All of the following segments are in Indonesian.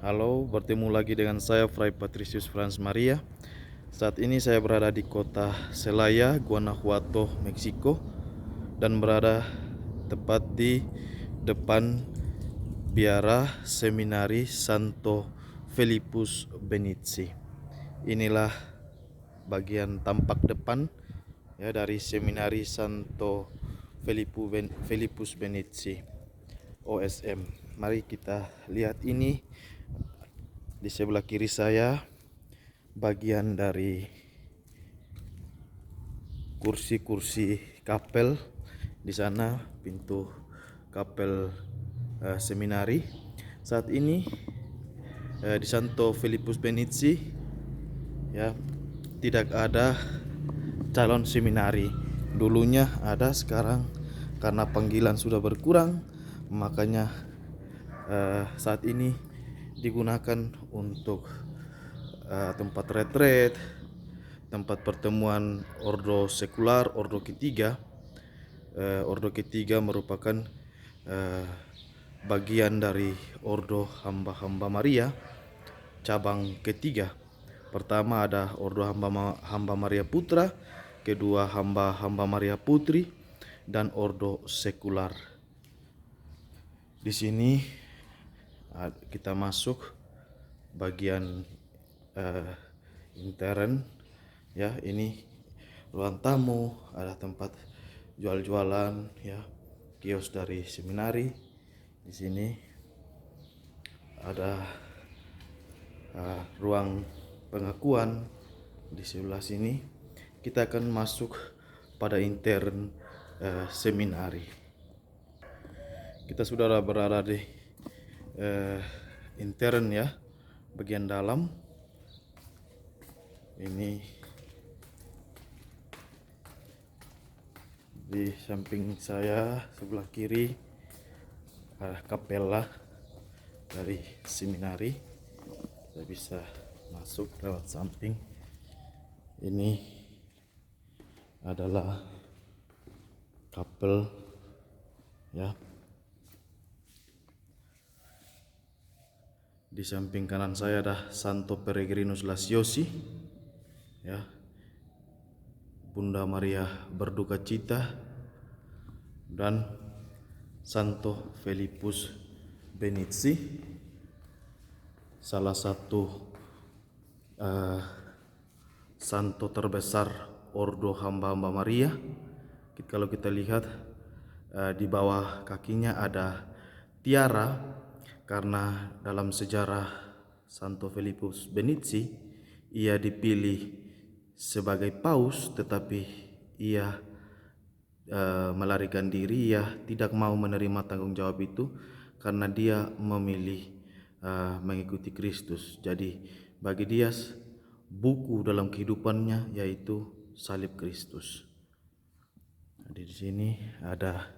Halo, bertemu lagi dengan saya Fray Patricius Franz Maria. Saat ini saya berada di kota Celaya, Guanajuato, Meksiko, dan berada tepat di depan biara Seminari Santo Felipus Benizi. Inilah bagian tampak depan ya dari Seminari Santo Felipus Benizi OSM. Mari kita lihat ini di sebelah kiri saya, bagian dari kursi-kursi kapel. Di sana pintu kapel seminari. Saat ini di Santo Felipus Benizi ya tidak ada calon seminari. Dulunya ada, sekarang karena panggilan sudah berkurang, makanya saat ini digunakan untuk tempat retret, tempat pertemuan ordo sekular, ordo ketiga. Ordo ketiga merupakan bagian dari ordo hamba-hamba Maria, cabang ketiga. Pertama ada ordo hamba Maria Putra, kedua hamba Maria Putri, dan ordo sekular. Di sini kita masuk bagian intern ya. Ini ruang tamu, ada tempat jual-jualan ya, kios dari seminari. Di sini ada ruang pengakuan. Di sebelah sini kita akan masuk pada intern seminari. Kita sudah berada di intern ya, bagian dalam. Ini di samping saya sebelah kiri ada kapela dari seminari. Kita bisa masuk lewat samping. Ini adalah kapel ya. Di samping kanan saya ada Santo Peregrinus Lasiosi ya, Bunda Maria berduka cita, dan Santo Felipus Benizi, salah satu santo terbesar ordo hamba-hamba Maria. Kalau kita lihat di bawah kakinya ada tiara, karena dalam sejarah Santo Felipus Benizi ia dipilih sebagai paus, tetapi ia melarikan diri. Ia tidak mau menerima tanggung jawab itu karena dia memilih mengikuti Kristus. Jadi bagi dia buku dalam kehidupannya yaitu salib Kristus. Di sini ada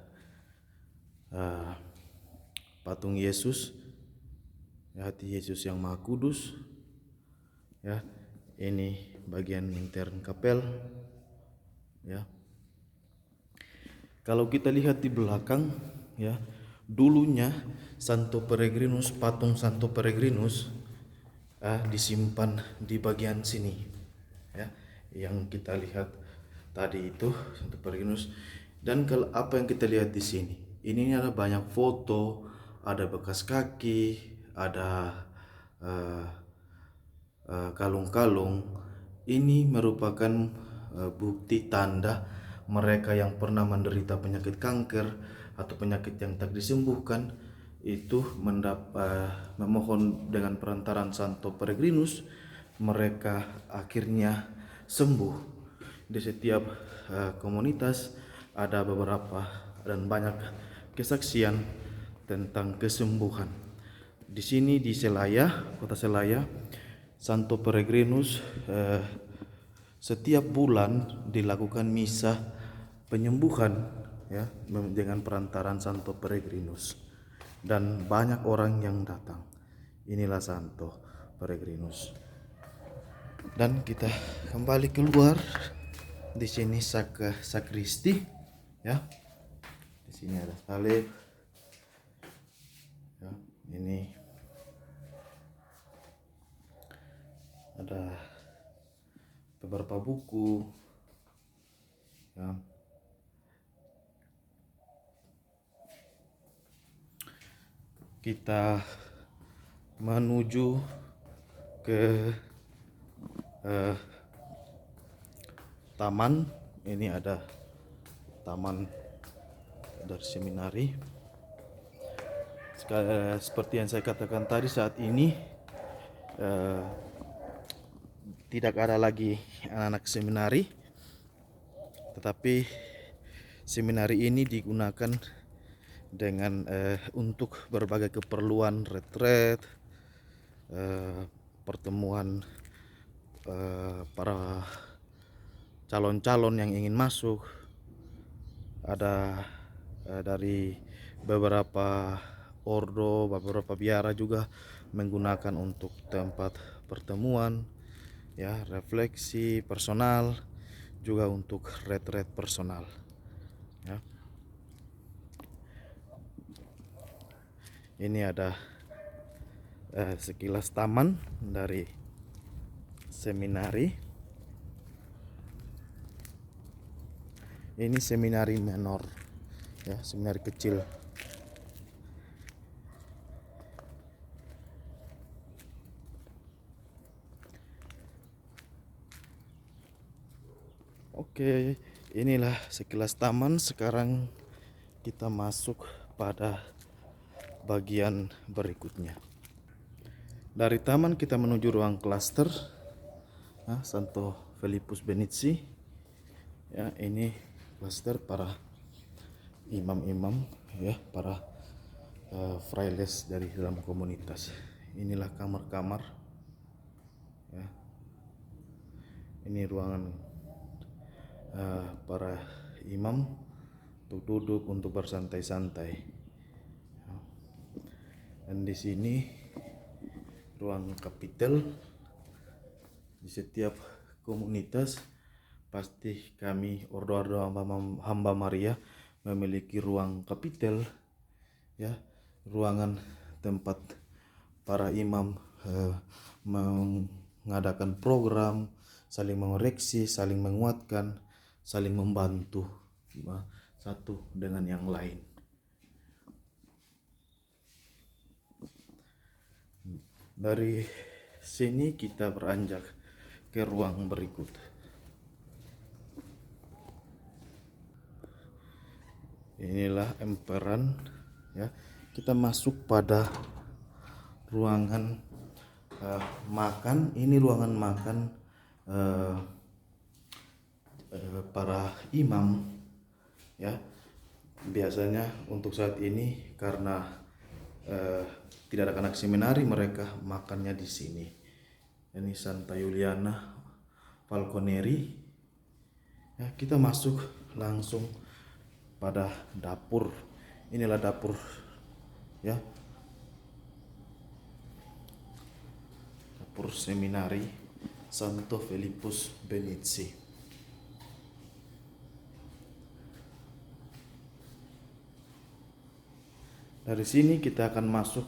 patung Yesus, hati Yesus yang Maha Kudus ya. Ini bagian intern kapel ya. Kalau kita lihat di belakang ya, dulunya Santo Peregrinus, patung Santo Peregrinus disimpan di bagian sini ya, yang kita lihat tadi itu Santo Peregrinus. Dan kalau apa yang kita lihat di sini, ini ada banyak foto, ada bekas kaki, ada kalung-kalung. Ini merupakan bukti tanda mereka yang pernah menderita penyakit kanker atau penyakit yang tak disembuhkan itu memohon dengan perantaran Santo Peregrinus, mereka akhirnya sembuh. Di setiap komunitas ada beberapa dan banyak kesaksian tentang kesembuhan. Di sini di Celaya, kota Celaya, Santo Peregrinus setiap bulan dilakukan misa penyembuhan ya, dengan perantaran Santo Peregrinus, dan banyak orang yang datang. Inilah Santo Peregrinus. Dan kita kembali keluar. Di sini sakristi ya. Di sini ada salib ya. Ini ada beberapa buku, ya. Kita menuju ke taman. Ini ada taman dari seminari. Seperti yang saya katakan tadi, saat ini tidak ada lagi anak-anak seminari, tetapi seminari ini digunakan dengan untuk berbagai keperluan retret, pertemuan para calon-calon yang ingin masuk. Ada dari beberapa ordo, beberapa biara juga menggunakan untuk tempat pertemuan, ya, refleksi personal, juga untuk retret personal, ya. Ini ada sekilas taman dari seminari. Ini seminari menor, ya, seminari kecil. Oke, inilah sekilas taman. Sekarang kita masuk pada bagian berikutnya. Dari taman kita menuju ruang klaster, Santo Filipus Benizi. Ya, ini klaster para imam-imam, ya, para frailes dari dalam komunitas. Inilah kamar-kamar, ya. Ini ruangan para imam untuk duduk, untuk bersantai-santai. Dan di sini ruang kapitel. Di setiap komunitas pasti kami ordo-ordo hamba Maria memiliki ruang kapitel, ya, ruangan tempat para imam mengadakan program, saling mengoreksi, saling menguatkan, saling membantu satu dengan yang lain. Dari sini kita beranjak ke ruang berikut. Inilah emperan, ya. Kita masuk pada ruangan makan. Ini ruangan makan para imam, ya. Biasanya untuk saat ini karena tidak ada anak seminari, mereka makannya di sini. Ini Santa Juliana Falconeri. Ya, kita masuk langsung pada dapur. Inilah dapur, ya, dapur seminari Santo Filipus Benizi. Dari sini kita akan masuk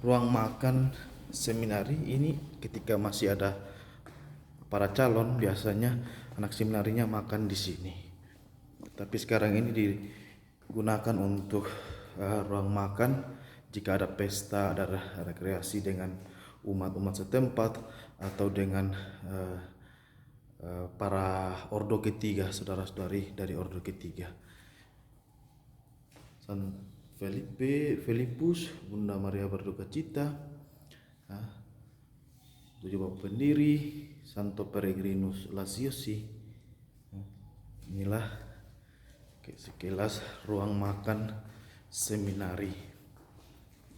ruang makan seminari. Ini ketika masih ada para calon, biasanya anak seminarinya makan di sini. Tapi sekarang ini digunakan untuk ruang makan jika ada pesta, ada rekreasi dengan umat-umat setempat, atau dengan para ordo ketiga, saudara-saudari dari ordo ketiga. San Filipus, Bunda Maria Berdukacita, tujuh bapak pendiri, Santo Peregrinus Lasiosi. Inilah sekilas ruang makan seminari,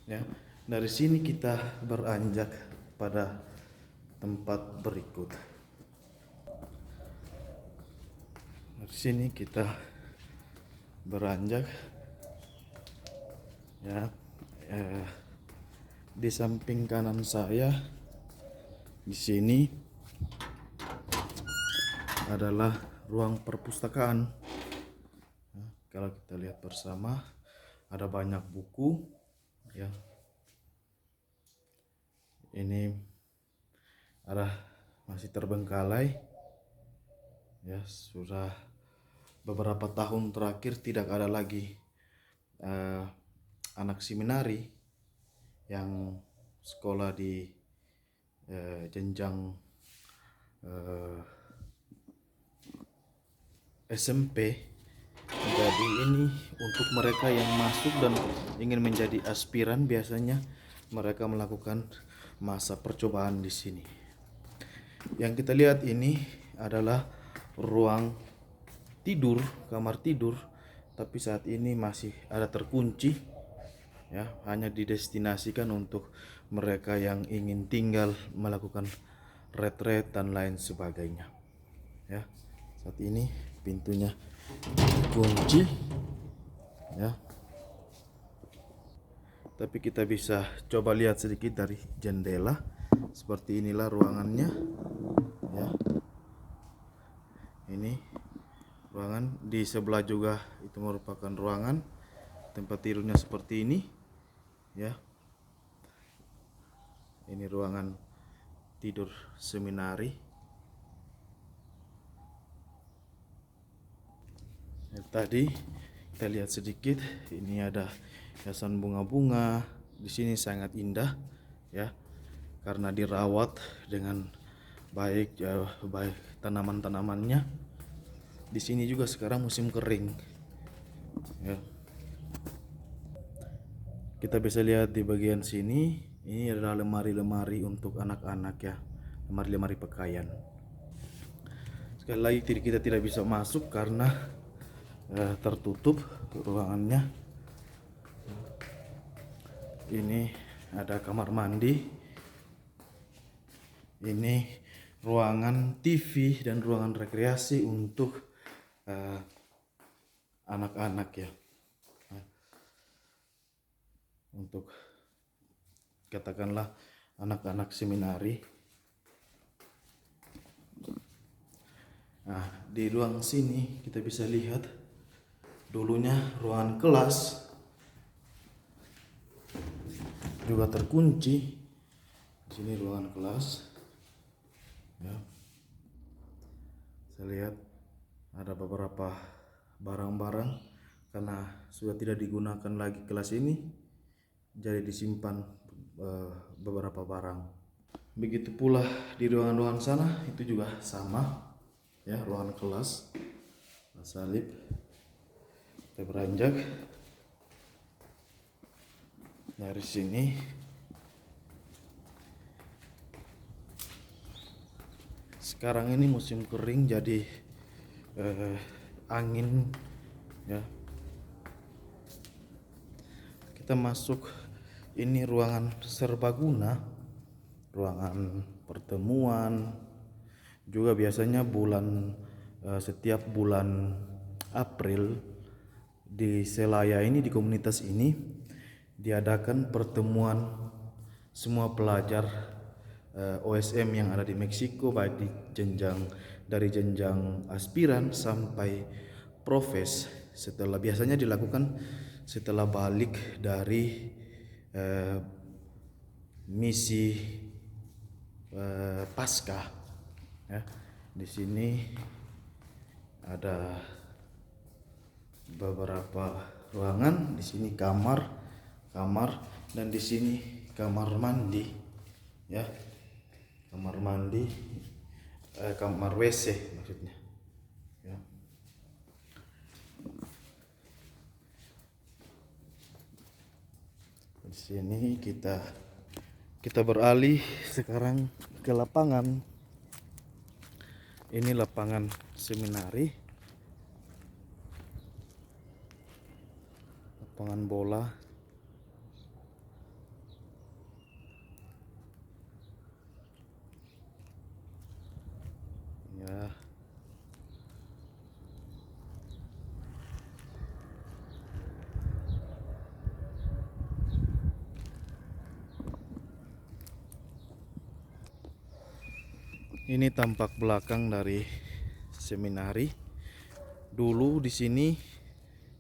ya. Dari sini kita beranjak pada tempat berikut. Dari sini kita beranjak, ya, di samping kanan saya di sini adalah ruang perpustakaan. Kalau kita lihat bersama, ada banyak buku, ya. Ini ada masih terbengkalai. Ya, sudah beberapa tahun terakhir tidak ada lagi anak seminari yang sekolah di jenjang SMP. Jadi ini untuk mereka yang masuk dan ingin menjadi aspiran, biasanya mereka melakukan masa percobaan di sini. Yang kita lihat ini adalah ruang tidur, kamar tidur, tapi saat ini masih ada terkunci. Ya, hanya didestinasikan untuk mereka yang ingin tinggal, melakukan retret dan lain sebagainya. Ya, saat ini pintunya dikunci. Ya, tapi kita bisa coba lihat sedikit dari jendela. Seperti inilah ruangannya. Ya, ini ruangan. Di sebelah juga itu merupakan ruangan. Tempat tidurnya seperti ini. Ya, ini ruangan tidur seminari. Tadi kita lihat sedikit, ini ada hiasan bunga-bunga. Di sini sangat indah, ya, karena dirawat dengan baik, ya, baik tanaman-tanamannya. Di sini juga sekarang musim kering. Ya. Kita bisa lihat di bagian sini, ini adalah lemari-lemari untuk anak-anak, ya, lemari-lemari pakaian. Sekali lagi kita tidak bisa masuk karena tertutup ruangannya. Ini ada kamar mandi. Ini ruangan TV dan ruangan rekreasi untuk anak-anak, ya. Untuk katakanlah anak-anak seminari. Nah, di ruang sini kita bisa lihat dulunya ruangan kelas, juga terkunci. Di sini ruangan kelas. Ya. Saya lihat ada beberapa barang-barang karena sudah tidak digunakan lagi kelas ini, jadi disimpan beberapa barang. Begitu pula di ruangan-ruangan sana, itu juga sama, ya, ruangan kelas. Salib. Kita beranjak dari sini. Sekarang ini musim kering, jadi angin, ya. Kita masuk, ini ruangan serbaguna, ruangan pertemuan. Juga biasanya setiap bulan April di Selaya ini, di komunitas ini diadakan pertemuan semua pelajar OSM yang ada di Meksiko, baik dari jenjang aspiran sampai profes. Biasanya dilakukan setelah balik dari misi Paskah. Ya, di sini ada beberapa ruangan. Di sini kamar, dan di sini kamar mandi, ya, kamar mandi, kamar WC maksudnya. Ya. Di sini kita beralih sekarang ke lapangan. Ini lapangan seminari, lapangan bola. Ya. Ini tampak belakang dari seminari. Dulu di sini,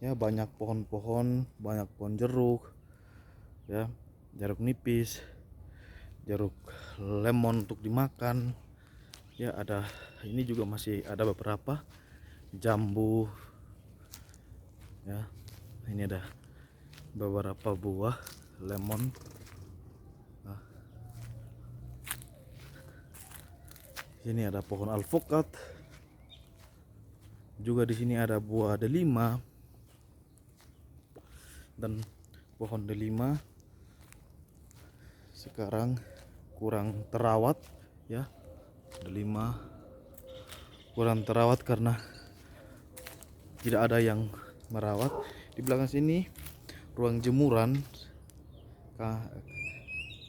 ya, banyak pohon-pohon, banyak pohon jeruk, ya, jeruk nipis, jeruk lemon untuk dimakan. Ya, ada ini juga masih ada beberapa jambu ya. Ini ada beberapa buah lemon. Sini ada pohon alpukat. Juga di sini ada buah delima dan pohon delima sekarang kurang terawat ya. Delima kurang terawat karena tidak ada yang merawat. Di belakang sini ruang jemuran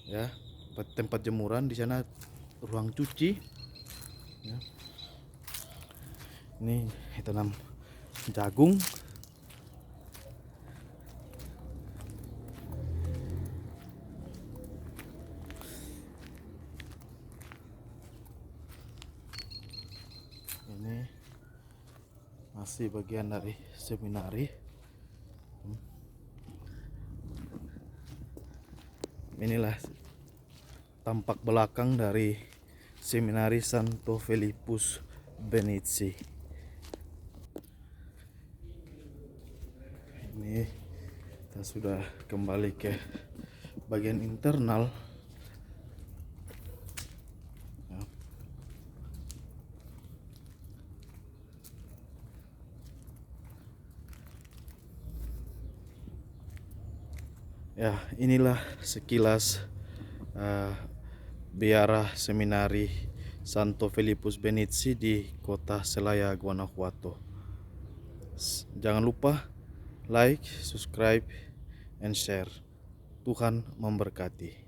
ya, tempat jemuran. Di sana ruang cuci ya. Ini tanam jagung. Ini masih bagian dari seminari. Inilah tampak belakang dari seminari Santo Filipus Benizi. Ini kita sudah kembali ke bagian internal. Ya, inilah sekilas biara seminari Santo Filipus Benizi di kota Celaya, Guanajuato. Jangan lupa like, subscribe, and share. Tuhan memberkati.